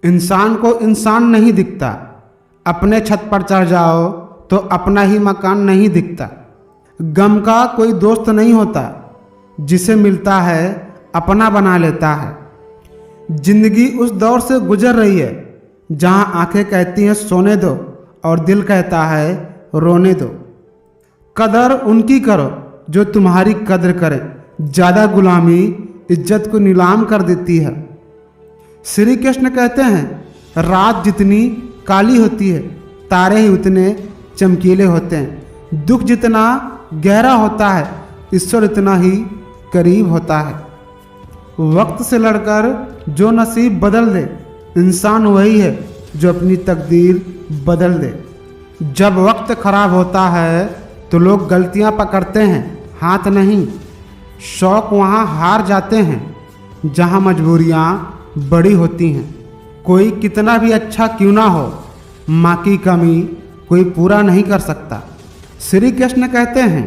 इंसान को इंसान नहीं दिखता। अपने छत पर चढ़ जाओ तो अपना ही मकान नहीं दिखता। गम का कोई दोस्त नहीं होता, जिसे मिलता है अपना बना लेता है। जिंदगी उस दौर से गुजर रही है जहां आंखें कहती हैं सोने दो और दिल कहता है रोने दो। कदर उनकी करो जो तुम्हारी कद्र करे। ज़्यादा गुलामी इज्जत को नीलाम कर देती है। श्री कृष्ण कहते हैं रात जितनी काली होती है तारे ही उतने चमकीले होते हैं। दुख जितना गहरा होता है ईश्वर इतना ही करीब होता है। वक्त से लड़कर जो नसीब बदल दे इंसान वही है जो अपनी तकदीर बदल दे। जब वक्त खराब होता है तो लोग गलतियां पकड़ते हैं, हाथ नहीं। शौक वहाँ हार जाते हैं जहाँ मजबूरियाँ बड़ी होती हैं। कोई कितना भी अच्छा क्यों ना हो, माँ की कमी कोई पूरा नहीं कर सकता। श्री कृष्ण कहते हैं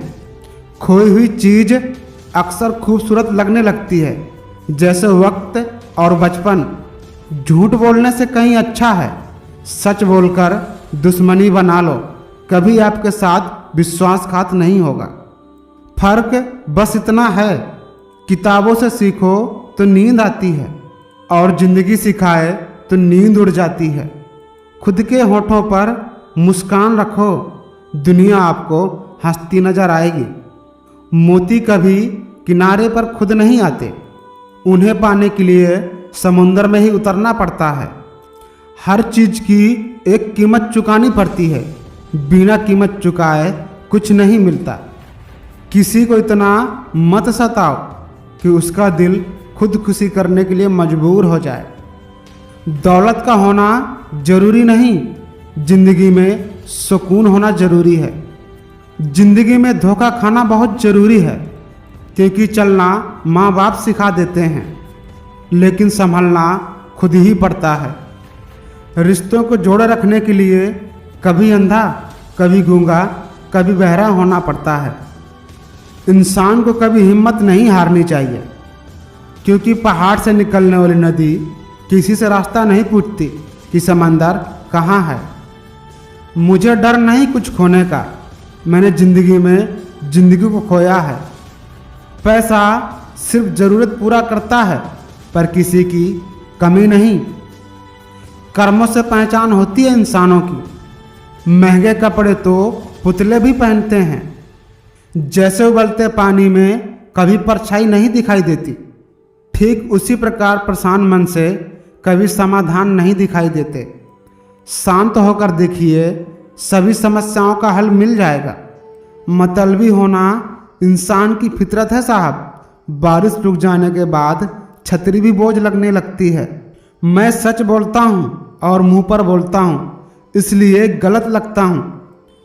खोई हुई चीज़ अक्सर खूबसूरत लगने लगती है, जैसे वक्त और बचपन। झूठ बोलने से कहीं अच्छा है सच बोलकर दुश्मनी बना लो, कभी आपके साथ विश्वासघात नहीं होगा। फर्क बस इतना है किताबों से सीखो तो नींद आती है और ज़िंदगी सिखाए तो नींद उड़ जाती है। खुद के होठों पर मुस्कान रखो, दुनिया आपको हंसती नजर आएगी। मोती कभी किनारे पर खुद नहीं आते, उन्हें पाने के लिए समुंदर में ही उतरना पड़ता है। हर चीज़ की एक कीमत चुकानी पड़ती है, बिना कीमत चुकाए कुछ नहीं मिलता। किसी को इतना मत सताओ कि उसका दिल खुदकुशी करने के लिए मजबूर हो जाए। दौलत का होना जरूरी नहीं, जिंदगी में सुकून होना जरूरी है। जिंदगी में धोखा खाना बहुत जरूरी है, क्योंकि चलना माँ बाप सिखा देते हैं, लेकिन संभलना खुद ही पड़ता है। रिश्तों को जोड़े रखने के लिए कभी अंधा, कभी गूंगा, कभी बहरा होना पड़ता है। इंसान को कभी हिम्मत नहीं हारनी चाहिए, क्योंकि पहाड़ से निकलने वाली नदी किसी से रास्ता नहीं पूछती कि समंदर कहाँ है। मुझे डर नहीं कुछ खोने का, मैंने जिंदगी में जिंदगी को खोया है। पैसा सिर्फ ज़रूरत पूरा करता है, पर किसी की कमी नहीं। कर्मों से पहचान होती है इंसानों की। महंगे कपड़े तो पुतले भी पहनते हैं। जैसे उबलते पानी में कभी परछाई नहीं दिखाई देती, ठीक उसी प्रकार परेशान मन से कभी समाधान नहीं दिखाई देते। शांत होकर देखिए, सभी समस्याओं का हल मिल जाएगा। मतलबी होना इंसान की फितरत है साहब। बारिश रुक जाने के बाद छतरी भी बोझ लगने लगती है। मैं सच बोलता हूँ और मुंह पर बोलता हूँ, इसलिए गलत लगता हूँ,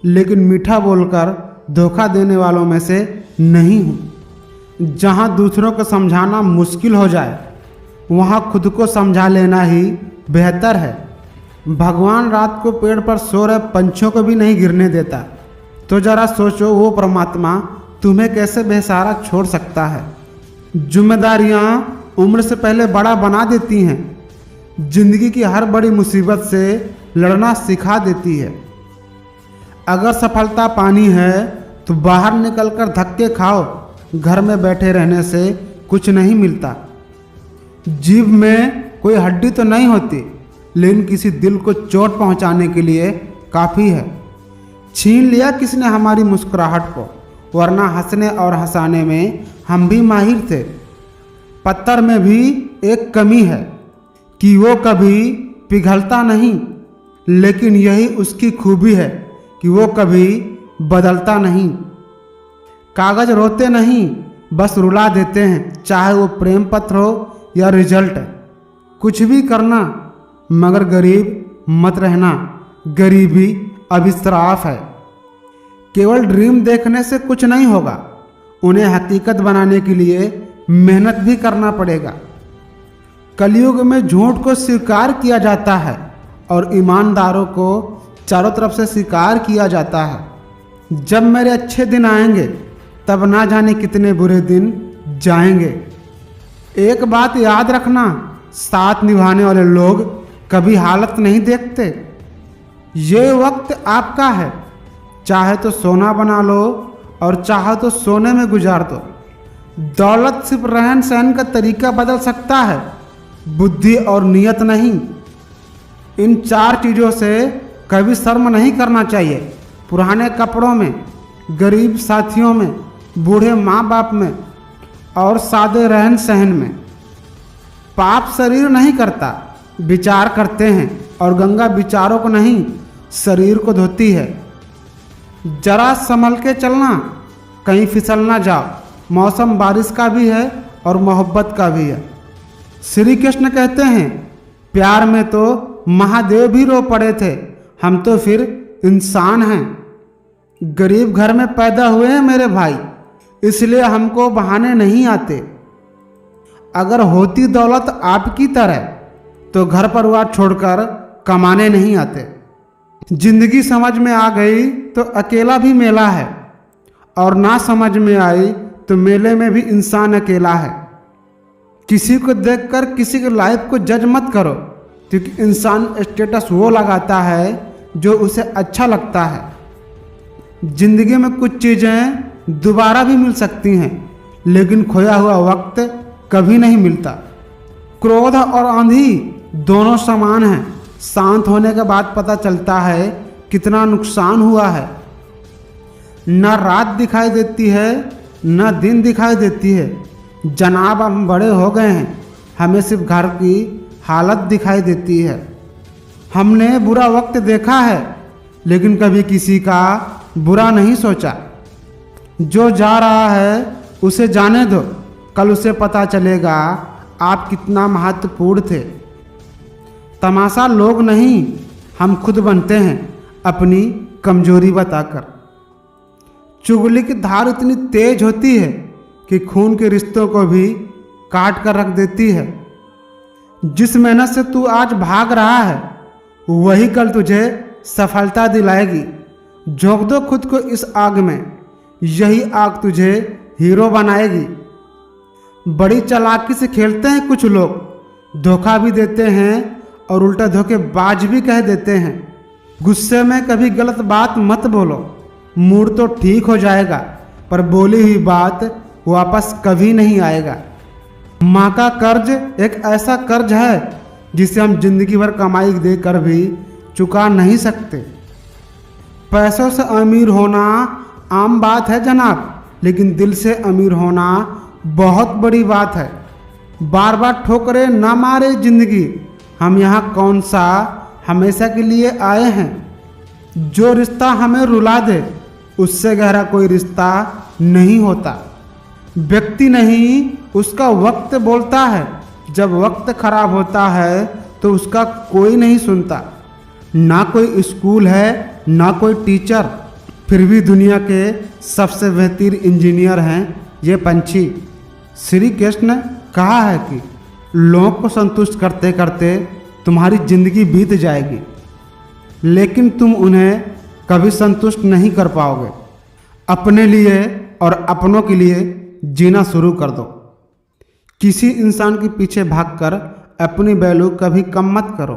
लेकिन मीठा बोलकर धोखा देने वालों में से नहीं हूँ। जहाँ दूसरों को समझाना मुश्किल हो जाए वहाँ खुद को समझा लेना ही बेहतर है। भगवान रात को पेड़ पर सो रहे पंछियों को भी नहीं गिरने देता, तो जरा सोचो वो परमात्मा तुम्हें कैसे बेसहारा छोड़ सकता है। जिम्मेदारियाँ उम्र से पहले बड़ा बना देती हैं, जिंदगी की हर बड़ी मुसीबत से लड़ना सिखा देती है। अगर सफलता पानी है तो बाहर निकलकर धक्के खाओ, घर में बैठे रहने से कुछ नहीं मिलता। जीभ में कोई हड्डी तो नहीं होती, लेकिन किसी दिल को चोट पहुंचाने के लिए काफ़ी है। छीन लिया किसने हमारी मुस्कुराहट को, वरना हंसने और हंसाने में हम भी माहिर थे। पत्थर में भी एक कमी है कि वो कभी पिघलता नहीं, लेकिन यही उसकी खूबी है कि वो कभी बदलता नहीं। कागज रोते नहीं, बस रुला देते हैं, चाहे वो प्रेम पत्र हो या रिजल्ट। कुछ भी करना मगर गरीब मत रहना, गरीबी अभिश्राप है। केवल ड्रीम देखने से कुछ नहीं होगा, उन्हें हकीकत बनाने के लिए मेहनत भी करना पड़ेगा। कलयुग में झूठ को स्वीकार किया जाता है और ईमानदारों को चारों तरफ से स्वीकार किया जाता है। जब मेरे अच्छे दिन आएंगे तब ना जाने कितने बुरे दिन जाएंगे। एक बात याद रखना, साथ निभाने वाले लोग कभी हालत नहीं देखते। ये वक्त आपका है, चाहे तो सोना बना लो और चाहे तो सोने में गुजार दो। दौलत सिर्फ रहन सहन का तरीका बदल सकता है, बुद्धि और नियत नहीं। इन 4 चीज़ों से कभी शर्म नहीं करना चाहिए। पुराने कपड़ों में, गरीब साथियों में, बूढ़े माँ बाप में और सादे रहन सहन में। पाप शरीर नहीं करता, विचार करते हैं, और गंगा विचारों को नहीं शरीर को धोती है। जरा संभल के चलना, कहीं फिसल ना जाओ। मौसम बारिश का भी है और मोहब्बत का भी है। श्री कृष्ण कहते हैं, प्यार में तो महादेव भी रो पड़े थे, हम तो फिर इंसान हैं। गरीब घर में पैदा हुए हैं मेरे भाई, इसलिए हमको बहाने नहीं आते। अगर होती दौलत आपकी तरह तो घर परिवार छोड़कर कमाने नहीं आते। जिंदगी समझ में आ गई तो अकेला भी मेला है, और ना समझ में आई तो मेले में भी इंसान अकेला है। किसी को देखकर किसी की लाइफ को जज मत करो, क्योंकि इंसान स्टेटस वो लगाता है जो उसे अच्छा लगता है। जिंदगी में कुछ चीज़ें दोबारा भी मिल सकती हैं, लेकिन खोया हुआ वक्त कभी नहीं मिलता। क्रोध और आंधी दोनों समान हैं। शांत होने के बाद पता चलता है कितना नुकसान हुआ है। न रात दिखाई देती है न दिन दिखाई देती है। जनाब हम बड़े हो गए हैं, हमें सिर्फ घर की हालत दिखाई देती है। हमने बुरा वक्त देखा है, लेकिन कभी किसी का बुरा नहीं सोचा। जो जा रहा है उसे जाने दो, कल उसे पता चलेगा आप कितना महत्वपूर्ण थे। तमाशा लोग नहीं, हम खुद बनते हैं अपनी कमजोरी बताकर। चुगली की धार इतनी तेज होती है कि खून के रिश्तों को भी काट कर रख देती है। जिस मेहनत से तू आज भाग रहा है वही कल तुझे सफलता दिलाएगी। झोंक दो खुद को इस आग में, यही आग तुझे हीरो बनाएगी। बड़ी चालाकी से खेलते हैं कुछ लोग, धोखा भी देते हैं और उल्टा धोखेबाज भी कह देते हैं। गुस्से में कभी गलत बात मत बोलो, मूड तो ठीक हो जाएगा पर बोली हुई बात वापस कभी नहीं आएगा। माँ का कर्ज एक ऐसा कर्ज है जिसे हम जिंदगी भर कमाई देकर भी चुका नहीं सकते। पैसों से अमीर होना आम बात है जनाब, लेकिन दिल से अमीर होना बहुत बड़ी बात है। बार बार ठोकरे ना मारे जिंदगी, हम यहाँ कौन सा हमेशा के लिए आए हैं। जो रिश्ता हमें रुला दे उससे गहरा कोई रिश्ता नहीं होता। व्यक्ति नहीं उसका वक्त बोलता है। जब वक्त खराब होता है तो उसका कोई नहीं सुनता। ना कोई स्कूल है ना कोई टीचर, फिर भी दुनिया के सबसे बेहतरीन इंजीनियर हैं ये पंछी। श्री कृष्ण ने कहा है कि लोगों को संतुष्ट करते करते तुम्हारी जिंदगी बीत जाएगी, लेकिन तुम उन्हें कभी संतुष्ट नहीं कर पाओगे। अपने लिए और अपनों के लिए जीना शुरू कर दो। किसी इंसान के पीछे भागकर अपनी वैल्यू कभी कम मत करो।